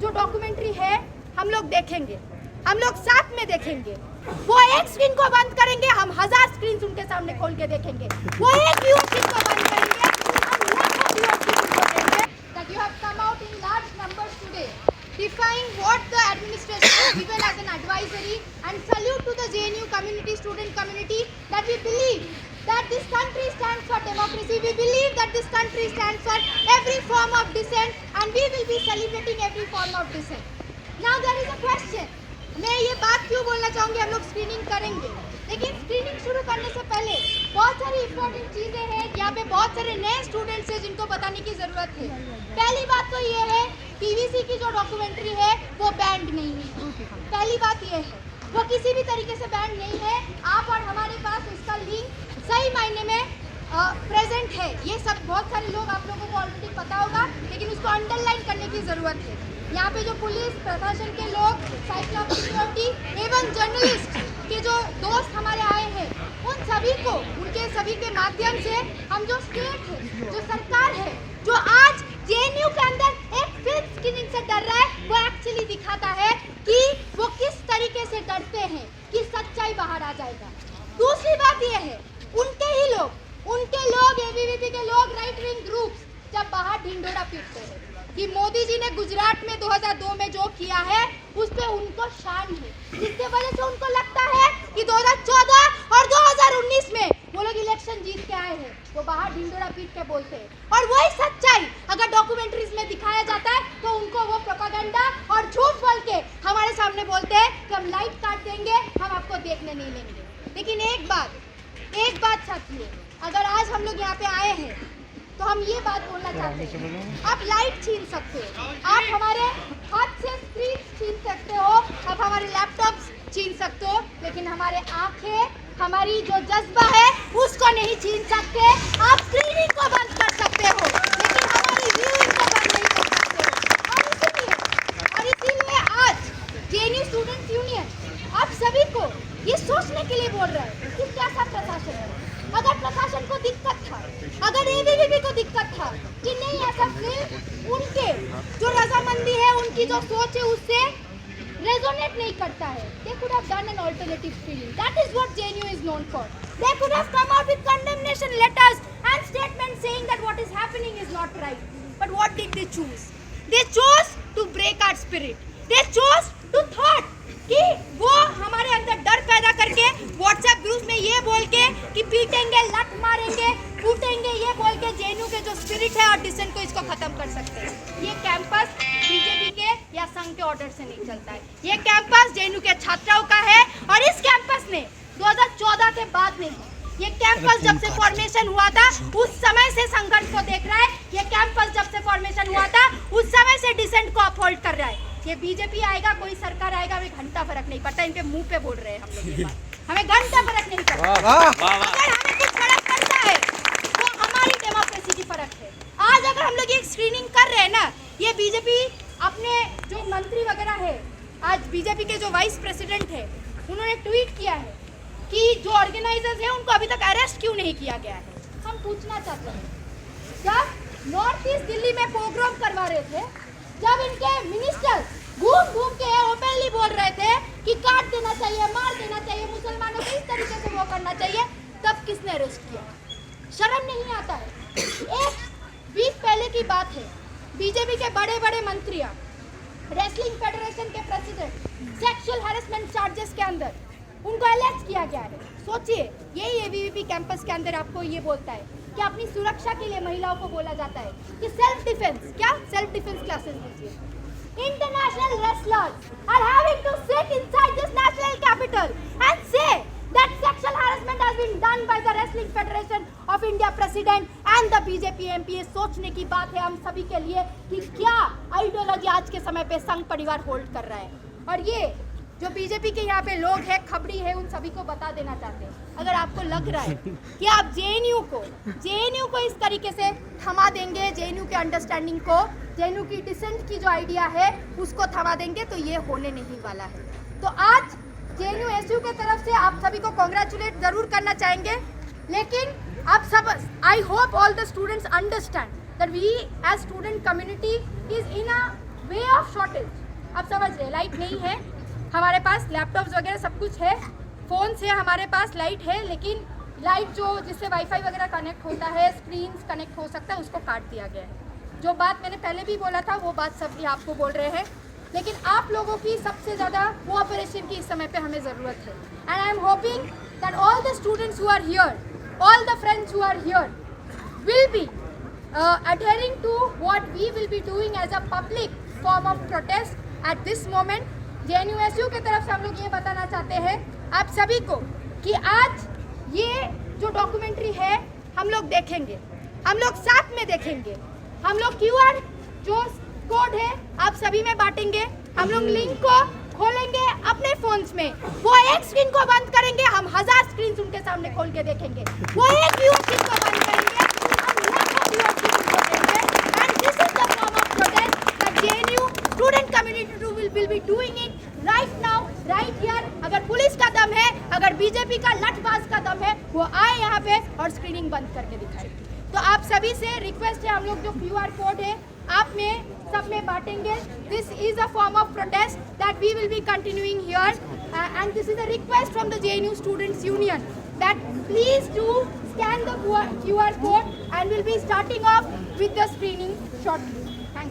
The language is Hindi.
जो डॉक्यूमेंट्री है हम लोग देखेंगे, हम लोग साथ में देखेंगे। वो एक स्क्रीन को बंद करेंगे, हम 1000 स्क्रीन उनके सामने खोल के देखेंगे। वो एक व्यू स्क्रीन को बंद करेंगे, हम लाखों व्यू स्क्रीन को देखेंगे। That you have come out in large numbers today, defying what the administration has given as an advisory, and salute to the JNU community, student community, that we believe that this country stands for democracy. We believe that this country stands for every form of dissent, and we will be celebrating every form of dissent. Now there is a question. मैं ये बात क्यों बोलना चाहूँगी, हम लोग स्क्रीनिंग करेंगे, लेकिन स्क्रीनिंग शुरू करने से पहले बहुत सारी इंपॉर्टेंट चीज़ें हैं। यहाँ पे बहुत सारे नए स्टूडेंट्स हैं जिनको बताने की ज़रूरत है। पहली बात तो ये है, पीवीसी की जो डॉक्यूमेंट्री है वो बैंड नहीं है। पहली बात ये है, वो किसी भी तरीके से बैंड नहीं है। आप और हमारे पास उसका लिंक सही मायने में प्रेजेंट है। ये सब बहुत सारे लोग, आप लोगों को ऑलरेडी पता होगा, लेकिन उसको अंडरलाइन करने की ज़रूरत है। यहाँ पे जो पुलिस प्रशासन के लोग, साइकिल ऑफ सिक्योरिटी एवं जर्नलिस्ट के जो दोस्त हमारे आए हैं, उन सभी को, उनके सभी के माध्यम से हम जो स्टेट है, जो सरकार है, जो आज जेएनयू के अंदर एक फिल्म स्क्रीनिंग से डर रहा है, वो एक्चुअली दिखाता है कि वो किस तरीके से डरते हैं कि सच्चाई बाहर आ जाएगा। दूसरी बात ये है, उनके लोग एबीवीपी के लोग, राइट विंग ग्रुप्स जब बाहर ढिंढोरा पीटते हैं कि मोदी जी ने गुजरात में 2002 में जो किया है उस पे उनको शान है, जिसके वजह से उनको लगता है कि 2014 और 2019 में वो लोग इलेक्शन जीत के आए हैं, वो बाहर ढिंढोरा पीट के बोलते हैं। और वही सच्चाई अगर डॉक्यूमेंट्रीज में दिखाया जाता है तो उनको वो प्रोपेगेंडा और झूठ बोल के हमारे सामने बोलते हैं कि हम लाइट काट देंगे, हम आपको देखने नहीं लेंगे। लेकिन एक बात साथियों, अगर आज हम लोग यहाँ पे आए हैं तो हम ये बात बोलना चाहते हैं, आप लाइट छीन सकते हो, आप हमारे हाथ से स्क्रीन छीन सकते हो, आप हमारे लैपटॉप्स छीन सकते हो, लेकिन हमारे आंखें, हमारी जो जज्बा है उसको नहीं छीन सकते। आप स्क्रीनिंग को बंद कर सकते हो, लेकिन हमारी व्यूइंग को बंद नहीं कर सकते हो। और इसीलिए आज जेएनयू स्टूडेंट्स यूनियन आप सभी को ये सोचने के लिए बोल रहा है कि कैसा प्रशासन है। अगर प्रशासन को दिक्कत था, अगर एबीवीपी को दिक्कत था कि नहीं ऐसा फिल्म उनके जो रजामंदी है, उनकी जो सोच है उससे रेजोनेट नहीं करता है, they could have done an alternative film. That is what JNU is known for. They could have come out with condemnation letters and statements saying that what is happening is not right. But what did they choose? They chose to break our spirit. They chose to thought कि वो हमारे अंदर डर पैदा करके व्हाट्सएप ग्रुप में ये बोल के कि पीटेंगे, लठ मारेंगे, कूटेंगे, ये बोल के जेएनयू के जो स्पिरिट है और डिसेंट को इसको खत्म कर सकते हैं। ये कैंपस बीजेपी के या संघ के ऑर्डर से नहीं चलता है, ये कैंपस जेएनयू के छात्राओं का है। और इस कैंपस ने 2014 के बाद में ये कैंपस जब से फॉर्मेशन हुआ था उस समय से संघर्ष को देख रहा है। ये कैंपस जब से फॉर्मेशन हुआ था उस समय से डिसेंट को अपहोल्ड कर रहा है। ये बीजेपी आएगा, कोई सरकार आएगा, हमें घंटा फर्क नहीं पड़ता। इनके मुंह पे बोल रहे हैं हम लोग ये बात, हमें घंटा फर्क नहीं पड़ता। अगर हमें कुछ फर्क पड़ता है तो हमारी डेमोक्रेसी की फर्क है। आज अगर हम लोग ये स्क्रीनिंग कर रहे हैं ना, ये बीजेपी अपने जो मंत्री वगैरह है, आज बीजेपी के जो वाइस प्रेसिडेंट है, उन्होंने ट्वीट किया है कि जो ऑर्गेनाइजर्स हैं उनको अभी तक अरेस्ट क्यों नहीं किया गया है। हम पूछना चाहते हैं, जब नॉर्थ ईस्ट दिल्ली में पोग्राम करवा रहे थे, जब इनके मिनिस्टर घूम के ओपनली बोल रहे थे कि काट देना चाहिए, मार देना चाहिए, मुसलमानों को इस तरीके से वो करना चाहिए, तब किसने अरेस्ट किया? शर्म नहीं आता है? एक वीक पहले की बात है, बीजेपी के बड़े बड़े मंत्रियां, रेसलिंग फेडरेशन के प्रेसिडेंट, सेक्सुअल हैरेसमेंट चार्जेस के अंदर उनको अरेस्ट किया गया है। सोचिए, यही एबीवीपी कैंपस के अंदर आपको ये बोलता है कि अपनी सुरक्षा के लिए महिलाओं को बोला जाता है कि सेल्फ डिफेंस, क्या सेल्फ डिफेंस क्लासेस दीजिए। International wrestlers are having to sit inside this national capital and say that sexual harassment has been done by the Wrestling Federation of India president and the BJP MP। सोचने की बात है हम सभी के लिए कि क्या आइडियोलॉजी आज के समय पे संघ परिवार होल्ड कर रहा है। और ये जो बीजेपी के यहाँ पे लोग हैं, खबरी है, उन सभी को बता देना चाहते हैं, अगर आपको लग रहा है कि आप जेएनयू को इस तरीके से थमा देंगे, जेएनयू के अंडरस्टैंडिंग को, जेएनयू की डिसेंट की जो आइडिया है उसको थमा देंगे, तो ये होने नहीं वाला है। तो आज जेएनयू एसयू के तरफ से आप सभी को कॉन्ग्रेचुलेट जरूर करना चाहेंगे, लेकिन आप सब, I hope all the students understand that we as student community is in a way of shortage. अब समझ रहे, लाइट नहीं है हमारे पास, लैपटॉप्स वगैरह सब कुछ है, फ़ोन से हमारे पास लाइट है, लेकिन लाइट जो जिससे वाईफाई वगैरह कनेक्ट होता है, स्क्रीन कनेक्ट हो सकता है, उसको काट दिया गया है। जो बात मैंने पहले भी बोला था वो बात सब भी आपको बोल रहे हैं, लेकिन आप लोगों की सबसे ज़्यादा कोऑपरेशन की इस समय पे हमें ज़रूरत है। And I am hoping that all the students who are here, all the friends who are here will be adhering to what we will be doing as a public form of protest at this moment। JNUSU की तरफ से हम लोग ये बताना चाहते हैं आप सभी को कि आज ये जो डॉक्यूमेंट्री है हम लोग देखेंगे, हम लोग साथ में देखेंगे, हम लोग QR जो कोड है आप सभी में बांटेंगे, हम लोग लिंक को खोलेंगे अपने फोन्स में, वो एक स्क्रीन को बंद करेंगे, हम 1000 स्क्रीन उनके सामने खोल के देखेंगे, वो एक व्यूअरशिप को बंद करेंगे, हम लाखों व्यूअरशिप उनको देंगे। And this is the form of protest that JNU student community will be doing it right now, right here. अगर पुलिस का दम है, अगर बीजेपी का लठबाज का दम है, वो आए यहाँ पे और स्क्रीनिंग बंद करके दिखाए। तो आप सभी से रिक्वेस्ट है, हम लोग जो QR कोड है आप में सब में बांटेंगे। This is a form of protest that we will be continuing here and this is a request from the JNU students union that please do scan the QR code and we'll be starting off with the screening shortly।